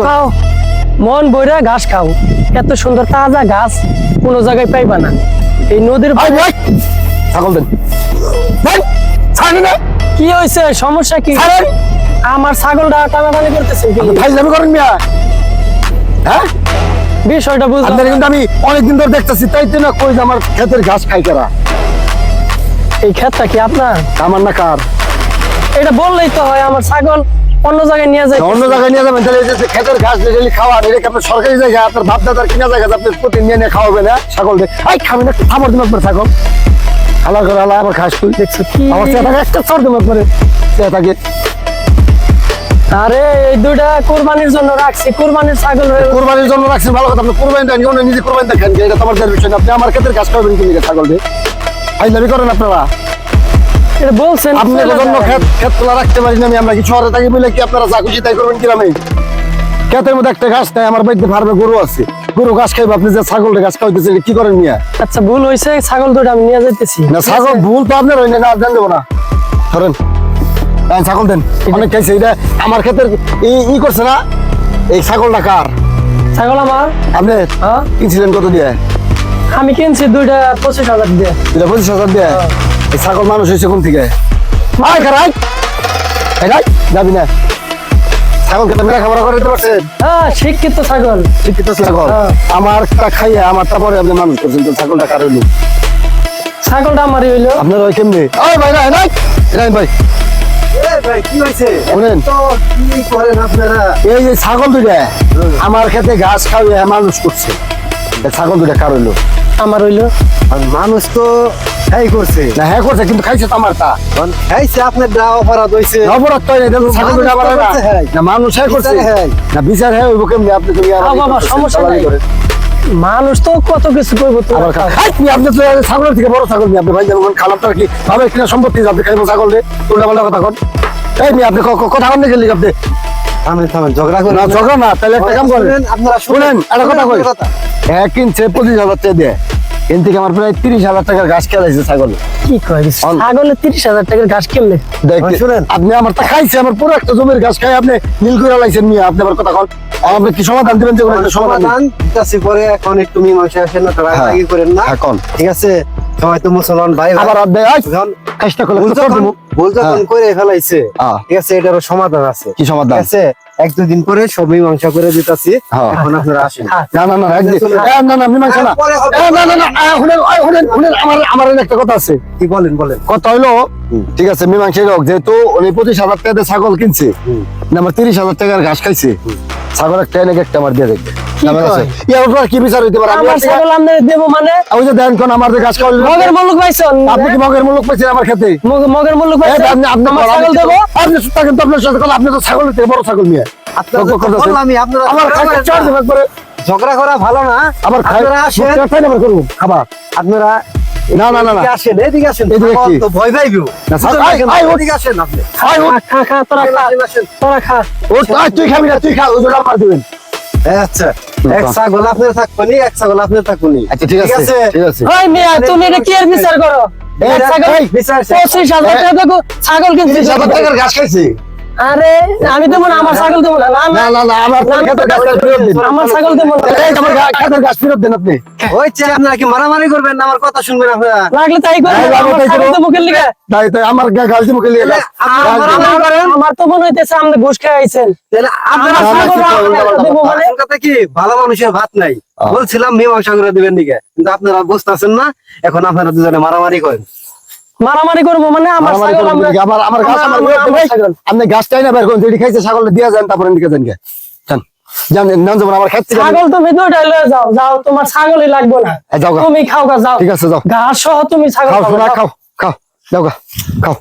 খাও মন বইরা ঘাস খাও, এত সুন্দর তাজা ঘাস কোনো জায়গায় পাইবা না। এই নদীর ছাগল দেন ছাগল না কি হয়েছে, সমস্যা কি? আমার ছাগলটা টানাটানি করতেছে ফাইজলামি করেন মিয়া। হ্যাঁ বিষয়টা বুঝলাম আপনারা কিন্তু আমি অনেকদিন ধরে দেখতেছি, তাই তো না কই যে আমার ক্ষেতের ঘাস খাই কারা। এই ক্ষেতটা কি আপনার? আমার না কার? এটা বললেই তো হয়, আমার ছাগল অন্য জায়গায় নিয়ে যায়। অন্য জায়গায় নিয়ে যাবেন তাহলে এই যে ক্ষেতের ঘাস ডেলি খাওয়া, এটা কি আপনার সরকারি জায়গা? আপনার বাপ দাদার কিনা জায়গা, আপনি প্রতি নিয়ে নিয়ে খাওয়াবেন না ছাগল দিয়ে? আই খাবেন না, থামার দিন আপনার ছাগল হালা করে হালা আবার ঘাস তুই দেখছো কি? আমার চেয়ে একটা চর দিন আপনার চেয়ে থাকে। আরে এই দুইটা কোরবানির জন্য রাখছি, কোরবানির ছাগল কোরবানির জন্য রাখছেন ভালো কথা, আপনি কোরবানি দেন কেউ নিজে কোরবানি দেখেন, এটা তোমার দেওয়ার বিষয় না। আপনি আমার ক্ষেতের ঘাস খাবেন কি ছাগল দিয়ে? ফাইজলামি করেন আপনারা। এটা বলছেন আপনার জন্য ক্ষেত তোলা রাখতে পারি না আমি, আমরা কি শহরে থাকি বলে কি আপনারা যা খুশি তাই করবেন কিরামে? ক্ষেতের মধ্যে একটা ঘাস নাই, আমার বাড়িতে ফার্মে গরু আছে, গরু ঘাস খাইবে, আপনি যে ছাগলটা ঘাস খাওয়াইতেছেন কি করেন মিয়া? আচ্ছা ভুল হয়েছে, ছাগল দুটো আমি নিয়ে যাইতেছি। না ছাগল ভুল তো আপনার হয় না, দেন দেবো না, ধরেন ছাগল দেন। অনেক খাইছে, এটা আমার ক্ষেতের ই করছে না। এই ছাগলটা কার? ছাগল আমার। আপনি হ্যাঁ কিনছিলেন কত দিয়ে? আমি কিনছি দুইটা 25,000 দিয়ে। এটা 25,000 দিয়ে। এই ছাগল মানুষ হয়েছে কোন থেকে? আয় খারাই যাবি না, ছাগল খেতে লেখাপড়া করে দিতে পারছেন? হ্যাঁ শিক্ষিত ছাগল। শিক্ষিত ছাগল আমারটা খাইয়া আমারটা পরে আপনি মানুষ করছেন, তো ছাগলটা কার হইলো? ছাগলটা আমারই হইলো। আপনার ওই কেমনি? ওই ভাই না ভাই ভাই কি হয়েছে? শুনেন, তো কি করেন আপনারা? এই যে ছাগল দুইটা আমার খেতে ঘাস খাওয়াইয়া মানুষ করছে, এই ছাগল দুইটা কার হইলো? আমার হইলো। আর মানুষ তো এই করছে না হ্যাঁ করছে, কিন্তু খাইছে তো আমারটা। খাইছে, আপনার দা অপরাধ হয়েছে। অপরাধ তো এই দেখুন, ছাগল দুইটা আমার হয় না। না মানুষ হ্যাঁ করছে, বিচার হ্যাঁ। না বিচার হ্যাঁ হইব কেমনি? আপনি তুমি হ্যাঁ বাবা, সমস্যা নাই। মানুষ তো কত কিছু করবো তো। আবার আপনি তো ছাগলের থেকে বড় ছাগল নিয়ে আপনি ভাই যেমন খালাপটা কি ভাবে কিনা সম্পত্তি আপনি খাইবো ছাগল দিয়ে উল্টা পাল্টা কথা কন। এই নিয়ে আপনি কথা কন গেলি আপনি? থামেন ঝগড়া করে না ঝগড়া না, তাহলে একটা কাম করেন, আপনারা শুনেন একটা কথা কই। এক কিনছে 25,000 টাকা দিয়ে, এন থেকে আমার প্রায় 30,000 টাকার ঘাস খেলাইছে ছাগল। কি কয় ছাগলের 30,000 টাকার ঘাস কেমনে? শুনেন আপনি আমার তা খাইছে, আমার পুরো একটা জমির ঘাস খাই আপনি নীল করে লাইছেন নিয়ে। আপনি আমার কথা কন, আপনি কি সমাধান দিবেন? যে কোনো সমাধান দিতেছি পরে, এখন একটু মীমাংসা আসেন না, তারা রাগি করেন না। এখন ঠিক আছে, সবাই তো মুসলমান ভাই আবার আপনি কাজটা করলে ভুল যখন করে ফেলাইছে, ঠিক আছে, এটারও সমাধান আছে। কি সমাধান? ঠিক আছে, 1-2 দিন পরে সব মীমাংসা করে দিতেছি। এখন আপনারা আসেন। না না না একদিন না না মীমাংসা না, না না না শুনেন আমার একটা কথা আছে। কি বলেন? কথা হইলো ঠিক আছে মীমাংসা হোক, যেহেতু উনি 25,000 টাকা ছাগল কিনছে, আমার 30,000 টাকার ঘাস খাইছে, ছাগল একটা এনে একটা আমার দিয়ে দেখবে কি বিচার হইতে পারে? আমার ছাগল আমি দেবো মানে? ওই যে দেন কোন আমার ঘাস খাওয়াল মগের মুলুক পাইছেন? আপনি কি মগের মুলুক পাইছেন আমার খেতে? মগের মুলুক পাইছেন? আপনি আমার ছাগল দেবো? আপনি থাকেন তো, আপনার সাথে কথা, আপনি তো ছাগলের থেকে বড় ছাগল নিয়ে আমার খাইতে চার দিন করে ঝগড়া করা ভালো না। আবার আপনারা আসেন, করবো খাবার আপনারা না না না এদিকে আসেন, এদিকে আসেন। এদিকে কি? তো ভয় পাইবো না, এদিকে আসেন আপনি। খা তোরা খা, তোরা খা। তুই খাবি না, তুই খা, ওই জন্য আমার দিবেন। আচ্ছা, এক ছাগল আপনার থাকবো নি, এক ছাগল আপনার থাকবো নি। আচ্ছা ঠিক আছে ঠিক আছে। ওই মিয়া তুমি এটা কি এর বিচার করো? এক ছাগল 25,000 টাকা দেখো ছাগল কিনছিস, 30,000 টাকার ঘাস খাইছে। আরে আমি দেবো না, আমার ছাগল দেবো না। না না না আমার খেতের ঘাস ফেরত দিন, আমার ছাগল দেবো না। এই আমার খেতের ঘাস ফেরত দেন আপনি। ওই চেয়ে আপনারা কি মারামারি করবেন না? আমার কথা শুনবেন আপনারা? লাগলে তাই করে, আমার ছাগল দেবো কে লিগা? তাই তাই আমার ঘাস দিব কে লিয়ে আমার তো মনে হইতেছে আপনি ঘুষ খাইছেন। তাহলে আপনারা ছাগল দেবো মানে? আসল কথা কি, ভালো মানুষের ভাত নাই। বলছিলাম মীমাংসা করে দিবেন দিকে, কিন্তু আপনারা বুঝতেছেন না। এখন আপনারা দুজনে মারামারি করেন। মারামারি করবো মানে? আমার ছাগল আমার ঘাস আপনি ঘাস চাই না বের করুন, যেটি খাইছে ছাগলটা দিয়ে যান, তারপরে দিকে যান গে আমার খেতে ছাগল তুমি দুইটা লয়ে যাও, যাও, তোমার ছাগলই লাগবে না, যাও তুমি খাও গা, যাও। ঠিক আছে যাও, ঘাস সহ তুমি ছাগল খাও খাও খাও যাও গা খাও।